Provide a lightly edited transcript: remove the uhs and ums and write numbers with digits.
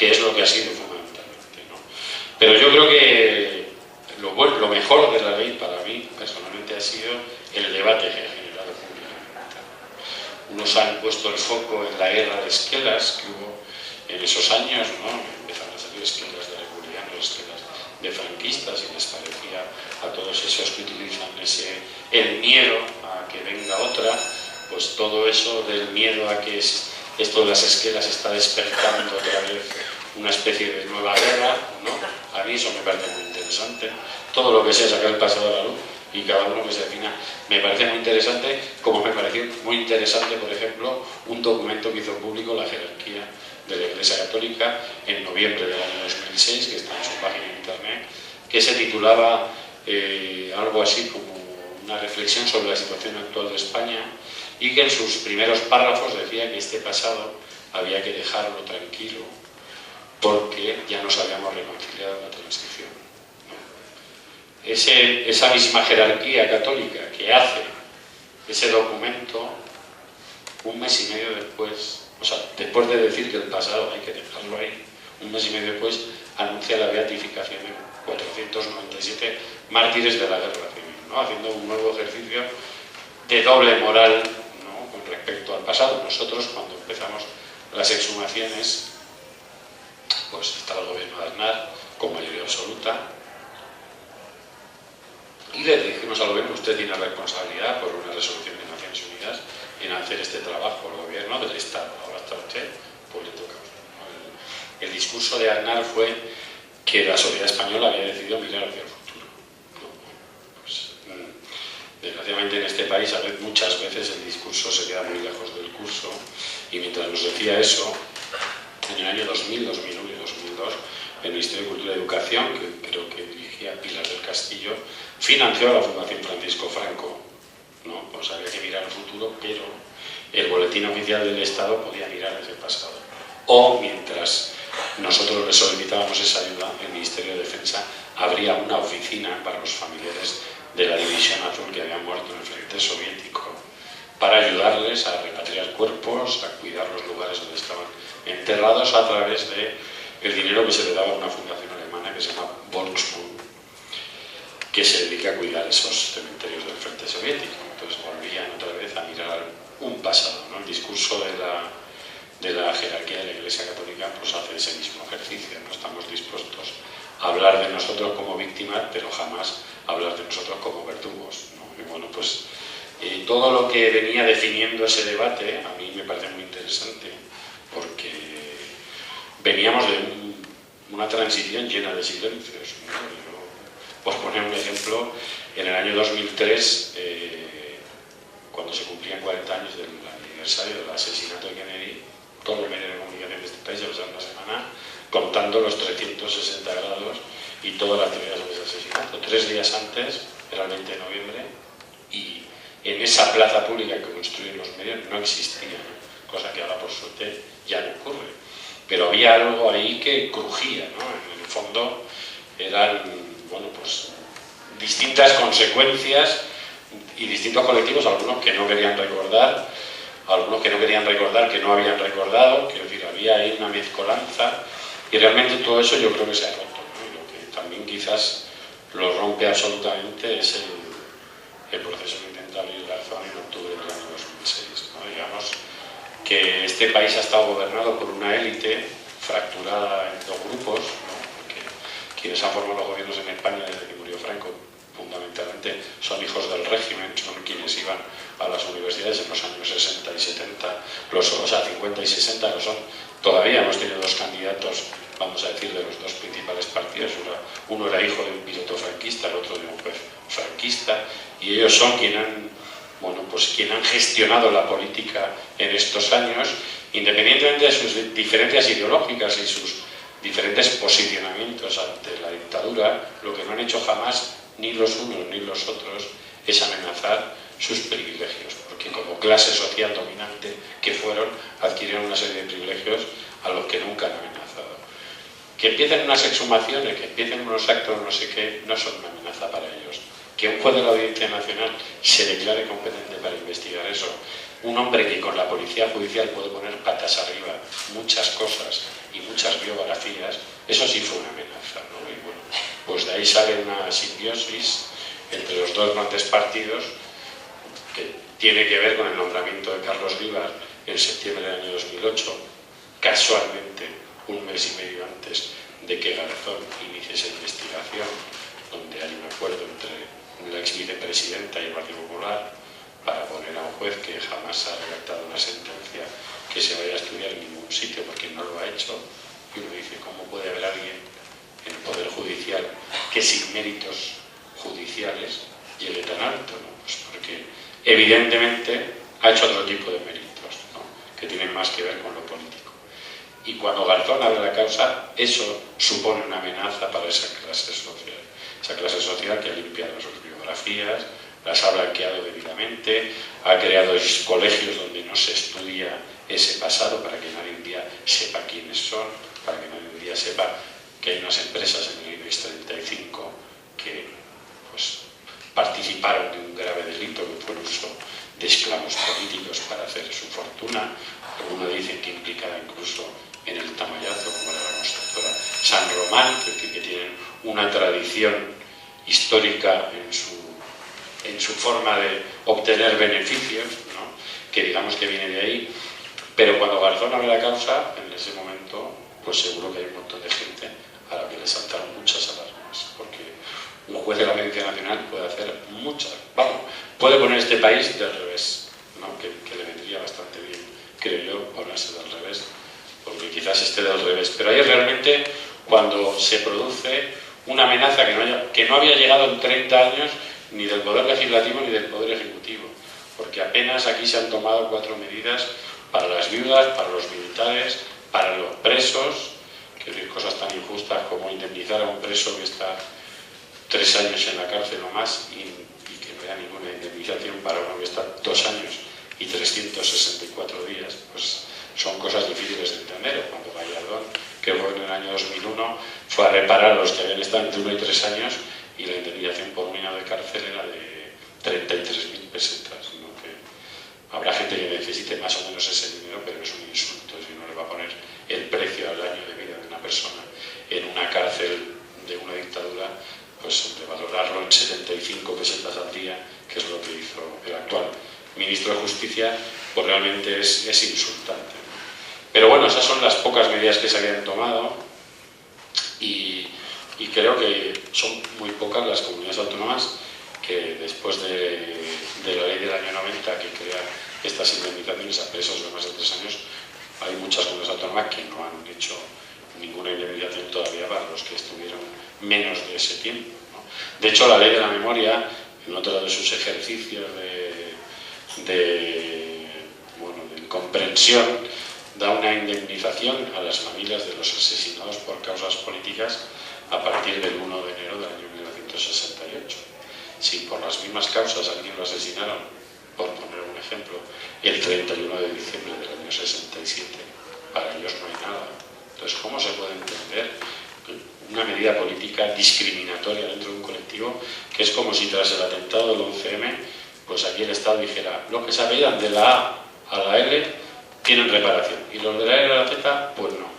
que es lo que ha sido fundamentalmente, ¿no? Pero yo creo que lo mejor de la ley para mí, personalmente, ha sido el debate que ha generado públicamente. Unos han puesto el foco en la guerra de esquelas que hubo en esos años, ¿no? Empezaron a salir esquelas de republicanos, esquelas de franquistas, y les parecía a todos esos que utilizan el miedo a que venga otra, pues todo eso del miedo a que esto de las esquelas está despertando otra vez una especie de nueva guerra, ¿no? A mí eso me parece muy interesante. Todo lo que sea sacar el pasado a la luz y cada uno que se defina me parece muy interesante, como me pareció muy interesante, por ejemplo, un documento que hizo público la jerarquía de la Iglesia Católica en noviembre del año 2006, que está en su página de internet, que se titulaba algo así como una reflexión sobre la situación actual de España, y que en sus primeros párrafos decía que este pasado había que dejarlo tranquilo porque ya nos habíamos reconciliado en la transición, ¿no? Esa misma jerarquía católica que hace ese documento, un mes y medio después, o sea, después de decir que el pasado hay que dejarlo ahí, un mes y medio después anuncia la beatificación de 497 mártires de la guerra civil, ¿no? Haciendo un nuevo ejercicio de doble moral, ¿no? Con respecto al pasado. Nosotros, cuando empezamos las exhumaciones, pues estaba el gobierno de Aznar con mayoría absoluta, y le dijimos al gobierno: usted tiene responsabilidad por una resolución de Naciones Unidas en hacer este trabajo al gobierno del Estado. Ahora está usted, pues le toca. El discurso de Aznar fue que la sociedad española había decidido mirar hacia el futuro, ¿no? Pues, desgraciadamente en este país muchas veces el discurso se queda muy lejos del curso, y mientras nos decía eso, en el año 2000, 2001 y 2002, el Ministerio de Cultura y Educación, que creo que dirigía Pilar del Castillo, financió a la Fundación Francisco Franco, ¿no? Pues había que mirar al futuro, pero el boletín oficial del Estado podía mirar hacia el pasado. O mientras nosotros le solicitábamos esa ayuda, el Ministerio de Defensa abría una oficina para los familiares de la División Azul que habían muerto en el frente soviético, para ayudarles a repatriar cuerpos, a cuidar los lugares donde estaban enterrados a través del dinero que se le daba a una fundación alemana que se llama Volksbund, que se dedica a cuidar esos cementerios del frente soviético. Entonces volvían otra vez a mirar un pasado, ¿no? El discurso de la jerarquía de la Iglesia Católica pues hace ese mismo ejercicio, ¿no? Estamos dispuestos a hablar de nosotros como víctimas, pero jamás hablar de nosotros como verdugos, ¿no? Y bueno, pues todo lo que venía definiendo ese debate a mí me parece muy interesante, porque veníamos de una transición llena de silencios, ¿no? Yo, por poner un ejemplo, en el año 2003, cuando se cumplían 40 años del aniversario del asesinato de Kennedy, todos los medios de comunicación de este país llevaban una semana contando los 360 grados y todas las teorías sobre ese asesinato. 3 días antes, era el 20 de noviembre, y en esa plaza pública que construyen los medios no existía, cosa que ahora por suerte ya no ocurre. Pero había algo ahí que crujía, ¿no? En el fondo eran, bueno, pues distintas consecuencias y distintos colectivos, algunos que no querían recordar, algunos que no querían recordar, que no habían recordado, quiero decir, había ahí una mezcolanza, y realmente todo eso yo creo que se ha roto, ¿no? Y lo que también quizás lo rompe absolutamente es el proceso que intenta abrir Garzón en octubre del año 2006, ¿no? Digamos que este país ha estado gobernado por una élite fracturada en 2 grupos, ¿no? Porque quienes han formado los gobiernos en España desde que murió Franco fundamentalmente son hijos del régimen, son quienes iban a las universidades en los años 60 y 70, o sea, 50 y 60 lo son. Todavía hemos tenido 2 candidatos, vamos a decir, de los 2 principales partidos. Uno era hijo de un piloto franquista, el otro de un juez franquista, y ellos son quienes han gestionado la política en estos años, independientemente de sus diferencias ideológicas y sus diferentes posicionamientos ante la dictadura. Lo que no han hecho jamás, ni los unos ni los otros, es amenazar sus privilegios, porque como clase social dominante que fueron, adquirieron una serie de privilegios a los que nunca han amenazado. Que empiecen unas exhumaciones, que empiecen unos actos no sé qué, no son una amenaza para ellos. Que un juez de la Audiencia Nacional se declare competente para investigar eso un hombre que con la policía judicial puede poner patas arriba muchas cosas y muchas biografías, eso sí fue una amenaza, ¿no? Y bueno, pues de ahí sale una simbiosis entre los dos grandes partidos que tiene que ver con el nombramiento de Carlos Vivar en septiembre del año 2008, casualmente un mes y medio antes de que Garzón inicie esa investigación, donde hay un acuerdo entre la ex vicepresidenta y el Partido Popular para poner a un juez que jamás ha redactado una sentencia que se vaya a estudiar en ningún sitio porque no lo ha hecho. Y uno dice, ¿cómo puede haber alguien en el Poder Judicial que sin méritos judiciales llegue tan alto, ¿no? Pues porque evidentemente ha hecho otro tipo de méritos, ¿no? Que tienen más que ver con lo político. Y cuando Garzón abre la causa, eso supone una amenaza para esa clase social que ha limpiado sus biografías, las ha blanqueado debidamente, ha creado colegios donde no se estudia ese pasado para que nadie un día sepa quiénes son, para que nadie un día sepa que hay unas empresas en el IBEX 35 que pues, participaron de un grave delito que fue el uso de esclavos políticos para hacer su fortuna. Algunos dicen que implicaba incluso en el tamallazo, como era la constructora San Román, que tienen una tradición histórica en su forma de obtener beneficios, ¿no? Que digamos que viene de ahí. Pero cuando Garzón abre la causa, en ese momento, pues seguro que hay un montón de gente a la que le saltaron muchas alarmas, porque un juez de la Audiencia Nacional puede hacer muchas, puede poner este país del revés, ¿no? Que le vendría bastante bien, creo yo, ponerse del revés, porque quizás esté del revés. Pero ahí realmente cuando se produce una amenaza que no había llegado en 30 años ni del Poder Legislativo ni del Poder Ejecutivo, porque apenas aquí se han tomado 4 medidas para las viudas, para los militares, para los presos, que decir, cosas tan injustas como indemnizar a un preso que está 3 años en la cárcel o más y que no haya ninguna indemnización para uno que está 2 años y 364 días, pues son cosas difíciles de entender. Cuando Gallardón, que fue en el año 2001, fue a reparar a los que habían estado entre 1 y 3 años y la indemnización por un año de cárcel era de 33.000 pesetas, ¿no? Que habrá gente que necesite más o menos ese dinero, pero es un insulto si no le va a poner el precio al año de vida de una persona en una cárcel de una dictadura, pues de valorarlo en 75 pesetas al día, que es lo que hizo el actual ministro de Justicia, pues realmente es insultante. Pero bueno, esas son las pocas medidas que se habían tomado y creo que son muy pocas las comunidades autónomas que después de la ley del año 90 que crea estas indemnizaciones a presos de más de 3 años, hay muchas comunidades autónomas que no han hecho ninguna indemnización todavía para los que estuvieron menos de ese tiempo, ¿no? De hecho, la ley de la memoria, en otro de sus ejercicios de comprensión, da una indemnización a las familias de los asesinados por causas políticas a partir del 1 de enero del año 1968. Si por las mismas causas a alguien lo asesinaron, por poner un ejemplo, el 31 de diciembre del año 67, para ellos no hay nada. Entonces, ¿cómo se puede entender una medida política discriminatoria dentro de un colectivo que es como si tras el atentado del 11M, pues aquí el Estado dijera, los que se apellidan de la A a la L tienen reparación y los de la L a la Z, pues no?